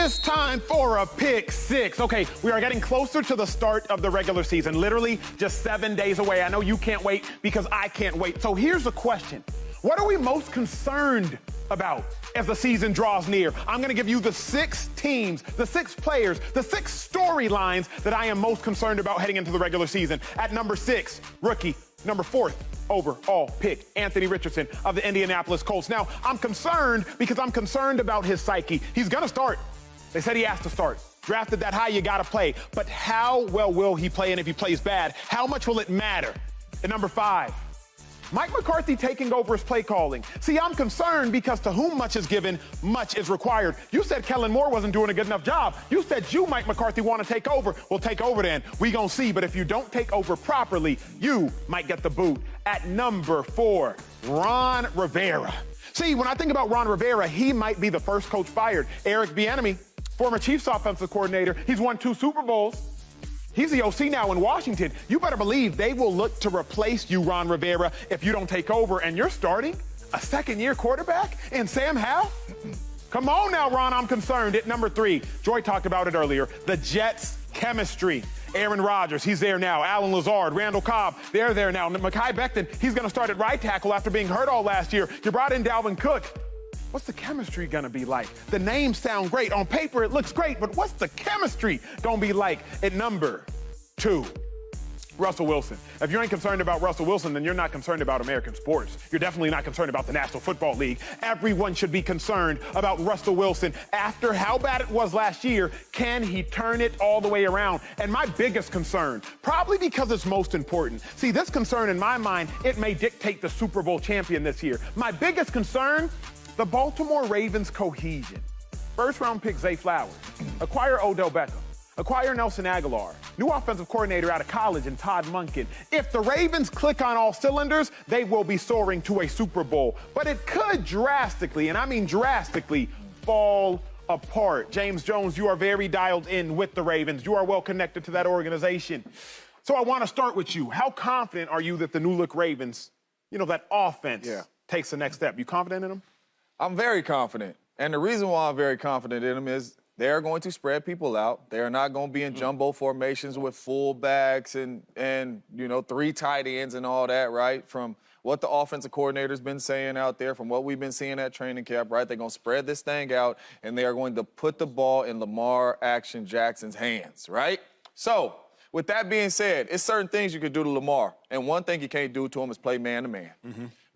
it's time for a pick six. Okay, we are getting closer to the start of the regular season, literally just 7 days away. I know you can't wait because I can't wait. So here's the question. What are we most concerned about as the season draws near? I'm going to give you the 6 teams, the 6 players, the 6 storylines that I am most concerned about heading into the regular season. At number 6, rookie, number 4th overall pick, Anthony Richardson of the Indianapolis Colts. Now, I'm concerned because I'm concerned about his psyche. He's going to start. They said he has to start. Drafted that high, you got to play. But how well will he play? And if he plays bad, how much will it matter? At number 5, Mike McCarthy taking over his play calling. See, I'm concerned because to whom much is given, much is required. You said Kellen Moore wasn't doing a good enough job. You said you, Mike McCarthy, want to take over. Well, take over then. We gonna see. But if you don't take over properly, you might get the boot. At number 4, Ron Rivera. See, when I think about Ron Rivera, he might be the first coach fired. Eric Bieniemy, former Chiefs offensive coordinator. He's won 2 Super Bowls. He's the OC now in Washington. You better believe they will look to replace you, Ron Rivera, if you don't take over. And you're starting a second-year quarterback in Sam Howell? Come on now, Ron, I'm concerned. At number 3, Joy talked about it earlier, the Jets' chemistry. Aaron Rodgers, he's there now. Alan Lazard, Randall Cobb, they're there now. Mekhi Becton, he's going to start at right tackle after being hurt all last year. You brought in Dalvin Cook. What's the chemistry gonna be like? The names sound great. On paper, it looks great, but what's the chemistry gonna be like? At number 2, Russell Wilson. If you ain't concerned about Russell Wilson, then you're not concerned about American sports. You're definitely not concerned about the National Football League. Everyone should be concerned about Russell Wilson. After how bad it was last year, can he turn it all the way around? And my biggest concern, probably because it's most important. See, this concern in my mind, it may dictate the Super Bowl champion this year. My biggest concern, the Baltimore Ravens cohesion. First-round pick Zay Flowers. Acquire Odell Beckham. Acquire Nelson Aguilar. New offensive coordinator out of college in Todd Monken. If the Ravens click on all cylinders, they will be soaring to a Super Bowl. But it could drastically, and I mean drastically, fall apart. James Jones, you are very dialed in with the Ravens. You are well connected to that organization. So I want to start with you. How confident are you that the new-look Ravens, that offense takes the next step? You confident in them? I'm very confident. And the reason why I'm very confident in them is they're going to spread people out. They're not going to be in jumbo formations with fullbacks and 3 tight ends and all that, right? From what the offensive coordinator's been saying out there, from what we've been seeing at training camp, right? They're going to spread this thing out, and they are going to put the ball in Lamar Action Jackson's hands, right? So, with that being said, it's certain things you could do to Lamar. And one thing you can't do to him is play man-to-man.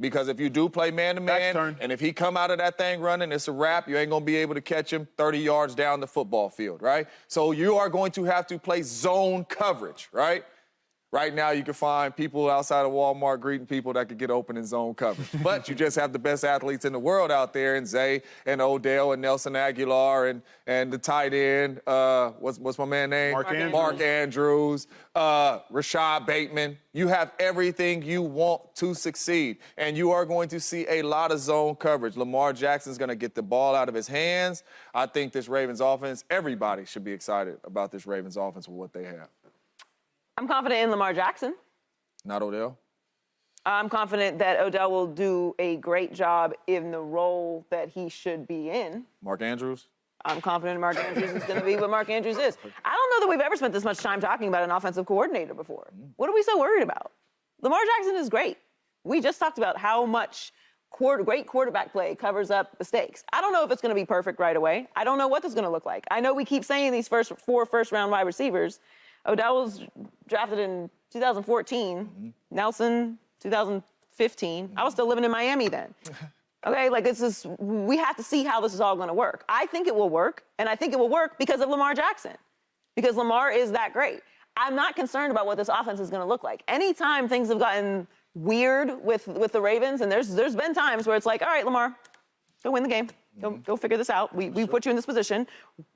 Because if you do play man-to-man, and if he come out of that thing running, it's a wrap. You ain't going to be able to catch him 30 yards down the football field, right? So you are going to have to play zone coverage, right? Right now, you can find people outside of Walmart greeting people that could get open in zone coverage. But you just have the best athletes in the world out there, and Zay and Odell and Nelson Aguilar and the tight end, what's my man name? Mark Andrews, Rashad Bateman. You have everything you want to succeed, and you are going to see a lot of zone coverage. Lamar Jackson's going to get the ball out of his hands. I think this Ravens offense, everybody should be excited about this Ravens offense with what they have. I'm confident in Lamar Jackson. Not Odell? I'm confident that Odell will do a great job in the role that he should be in. Mark Andrews? I'm confident Mark Andrews is going to be what Mark Andrews is. I don't know that we've ever spent this much time talking about an offensive coordinator before. What are we so worried about? Lamar Jackson is great. We just talked about how much great quarterback play covers up mistakes. I don't know if it's going to be perfect right away. I don't know what this is going to look like. I know we keep saying these 4 first-round wide receivers. Odell was drafted in 2014. Nelson, 2015. I was still living in Miami then. Okay, we have to see how this is all going to work. I think it will work, and I think it will work because of Lamar Jackson, because Lamar is that great. I'm not concerned about what this offense is going to look like. Anytime things have gotten weird with the Ravens, and there's been times where it's like, all right, Lamar, go win the game. Go figure this out. We put you in this position.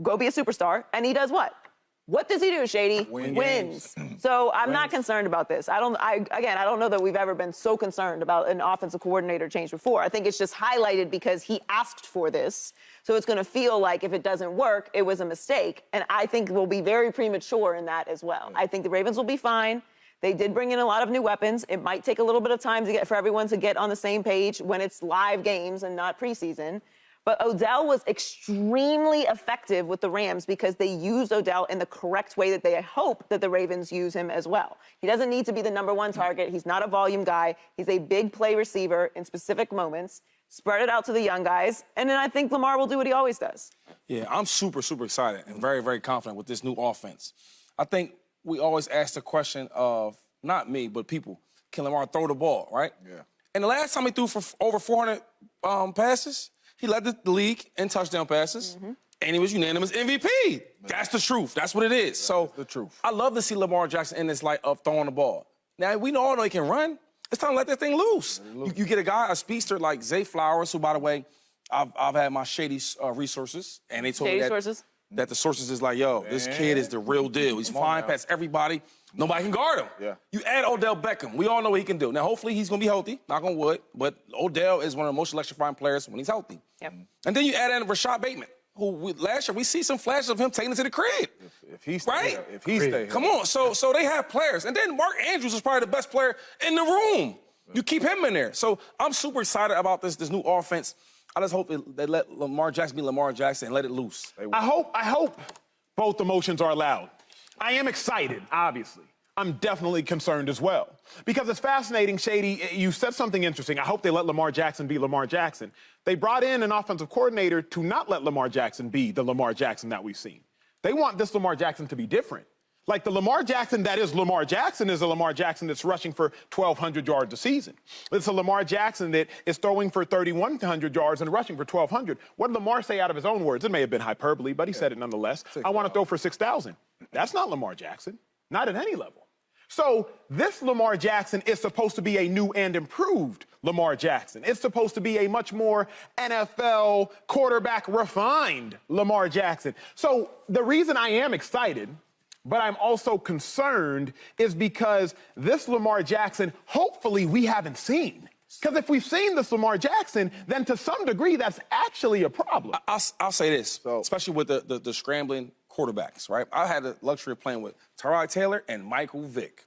Go be a superstar. And he does what? What does he do, Shady? Wins. So I'm not concerned about this. I don't know that we've ever been so concerned about an offensive coordinator change before. I think it's just highlighted because he asked for this. So it's going to feel like if it doesn't work, it was a mistake. And I think we'll be very premature in that as well. I think the Ravens will be fine. They did bring in a lot of new weapons. It might take a little bit of time for everyone to get on the same page when it's live games and not preseason. But Odell was extremely effective with the Rams because they used Odell in the correct way that they hope that the Ravens use him as well. He doesn't need to be the #1 target. He's not a volume guy. He's a big play receiver in specific moments. Spread it out to the young guys, and then I think Lamar will do what he always does. Yeah, I'm super, super excited and very, very confident with this new offense. I think we always ask the question of, not me, but people, can Lamar throw the ball, right? Yeah. And the last time he threw for over 400 passes, he led the league in touchdown passes, and he was unanimous MVP. Yeah. That's the truth. That's what it is. So the truth. I love to see Lamar Jackson in this light of throwing the ball. Now, we all know he can run. It's time to let that thing loose. You get a guy, a speedster like Zay Flowers, who, by the way, I've had my shady resources, and they told me that the sources is like, yo, this kid is the real deal. He's flying past everybody. Nobody can guard him. Yeah. You add Odell Beckham. We all know what he can do. Now, hopefully, he's going to be healthy, knock on wood, but Odell is one of the most electrifying players when he's healthy. Yep. And then you add in Rashad Bateman, who last year we see some flashes of him taking it to the crib. If he stays, right? If he stays, come on. So they have players, and then Mark Andrews is probably the best player in the room. You keep him in there. So I'm super excited about this new offense. I just hope they let Lamar Jackson be Lamar Jackson and let it loose. I hope both emotions are allowed. I am excited, obviously. I'm definitely concerned as well. Because it's fascinating, Shady, you said something interesting. I hope they let Lamar Jackson be Lamar Jackson. They brought in an offensive coordinator to not let Lamar Jackson be the Lamar Jackson that we've seen. They want this Lamar Jackson to be different. Like the Lamar Jackson that is Lamar Jackson is a Lamar Jackson that's rushing for 1,200 yards a season. It's a Lamar Jackson that is throwing for 3,100 yards and rushing for 1,200. What did Lamar say out of his own words? It may have been hyperbole, but he said it nonetheless. I want to throw for 6,000. That's not Lamar Jackson, not at any level. So this Lamar Jackson is supposed to be a new and improved Lamar Jackson. It's supposed to be a much more NFL quarterback refined Lamar Jackson. So the reason I am excited, but I'm also concerned, is because this Lamar Jackson, hopefully we haven't seen. Because if we've seen this Lamar Jackson, then to some degree that's actually a problem. I'll say this, especially with the scrambling quarterbacks, right? I had the luxury of playing with Tyrod Taylor and Michael Vick.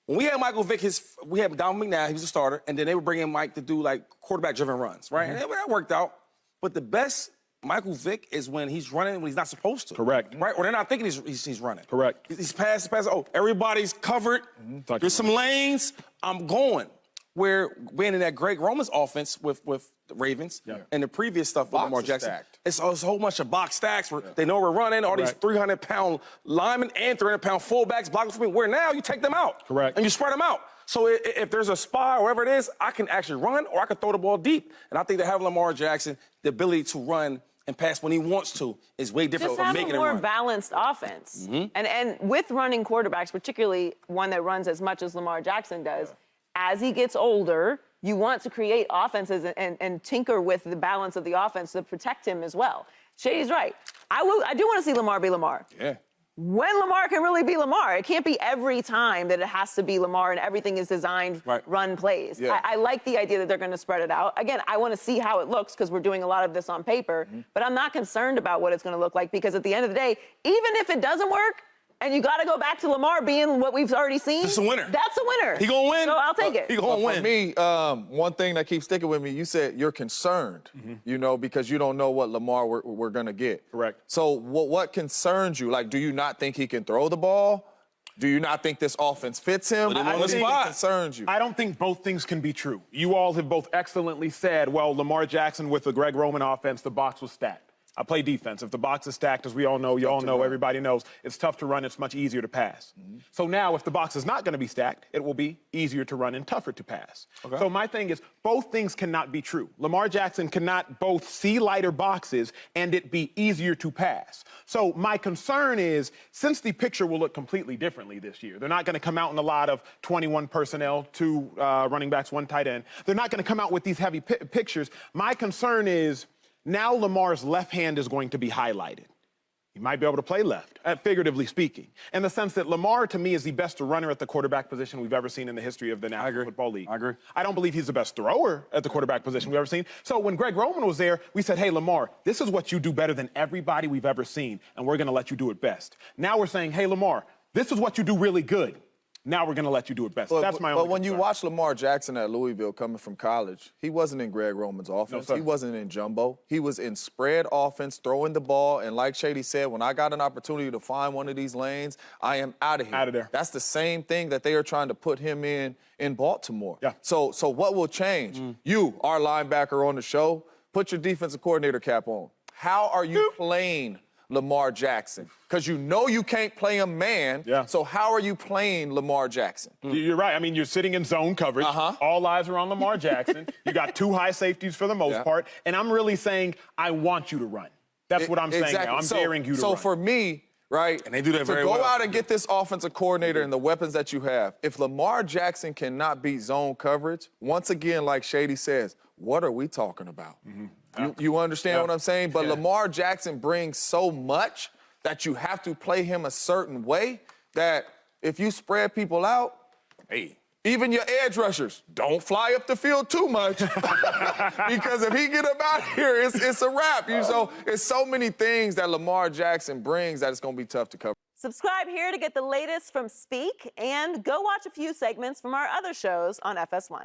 When we had Michael Vick, we had Don McNabb, he was a starter, and then they would bring in Mike to do like quarterback-driven runs, right? And that worked out. But the best Michael Vick is when he's running when he's not supposed to. Correct. Right? Or they're not thinking he's running. Correct. He's passing. Oh, everybody's covered. There's some lanes. I'm going. Where being in that Greg Roman's offense with the Ravens and the previous stuff with Lamar Jackson, it's a whole bunch of box stacks where they know we're running, all these 300-pound linemen and 300-pound fullbacks blocking for me, where now you take them out. Correct. And you spread them out. So if there's a spy or whatever it is, I can actually run or I can throw the ball deep. And I think that having Lamar Jackson, the ability to run and pass when he wants to is way different from making it run. Just have a more balanced offense. And with running quarterbacks, particularly one that runs as much as Lamar Jackson does, as he gets older, you want to create offenses and tinker with the balance of the offense to protect him as well. Shady's right. I do want to see Lamar be Lamar. Yeah. When Lamar can really be Lamar. It can't be every time that it has to be Lamar and everything is designed run plays. Yeah. I like the idea that they're going to spread it out. Again, I want to see how it looks because we're doing a lot of this on paper, but I'm not concerned about what it's going to look like because at the end of the day, even if it doesn't work, and you got to go back to Lamar being what we've already seen. That's a winner. That's a winner. He gonna win. So I'll take it. He gonna win. For me, one thing that keeps sticking with me, you said you're concerned, you know, because you don't know what Lamar we're going to get. Correct. So what concerns you? Like, do you not think he can throw the ball? Do you not think this offense fits him? What concerns you? I don't think both things can be true. You all have both excellently said, well, Lamar Jackson with the Greg Roman offense, the box was stacked. I play defense. If the box is stacked, as we all know, you all know, everybody knows, it's tough to run, it's much easier to pass. So now if the box is not going to be stacked, it will be easier to run and tougher to pass. So my thing is, both things cannot be true. Lamar Jackson cannot both see lighter boxes and it be easier to pass. So my concern is, since the picture will look completely differently this year, they're not going to come out in a lot of 21 personnel, 2 running backs, 1 tight end. They're not going to come out with these heavy pictures. My concern is, now Lamar's left hand is going to be highlighted. He might be able to play left, figuratively speaking, in the sense that Lamar, to me, is the best runner at the quarterback position we've ever seen in the history of the National Football League. I agree. I don't believe he's the best thrower at the quarterback position we've ever seen. So when Greg Roman was there, we said, hey, Lamar, this is what you do better than everybody we've ever seen, and we're going to let you do it best. Now we're saying, hey, Lamar, this is what you do really good. now we're going to let you do it best. But, That's my only But when you concern. watch Lamar Jackson at Louisville coming from college, he wasn't in Greg Roman's offense. sir. He wasn't in jumbo. He was in spread offense, throwing the ball. And like Shady said, when I got an opportunity to find one of these lanes, I am out of here. Out of there. That's the same thing that they are trying to put him in Baltimore. Yeah. So what will change? You, our linebacker on the show, put your defensive coordinator cap on. How are you playing Lamar Jackson? Because you know you can't play him man. Yeah. So how are you playing Lamar Jackson? You're right. I mean, you're sitting in zone coverage. All eyes are on Lamar Jackson. You got 2 high safeties for the most part. And I'm really saying, I want you to run. That's what I'm saying now. I'm daring you to run. So for me, right, And they do that very to go well. out and get this offensive coordinator and the weapons that you have, if Lamar Jackson cannot beat zone coverage, once again, like Shady says, what are we talking about? You understand what I'm saying? But Lamar Jackson brings so much that you have to play him a certain way that if you spread people out, hey, even your edge rushers, don't fly up the field too much because if he get up out here, it's a wrap. So it's so many things that Lamar Jackson brings that it's going to be tough to cover. Subscribe here to get the latest from Speak and go watch a few segments from our other shows on FS1.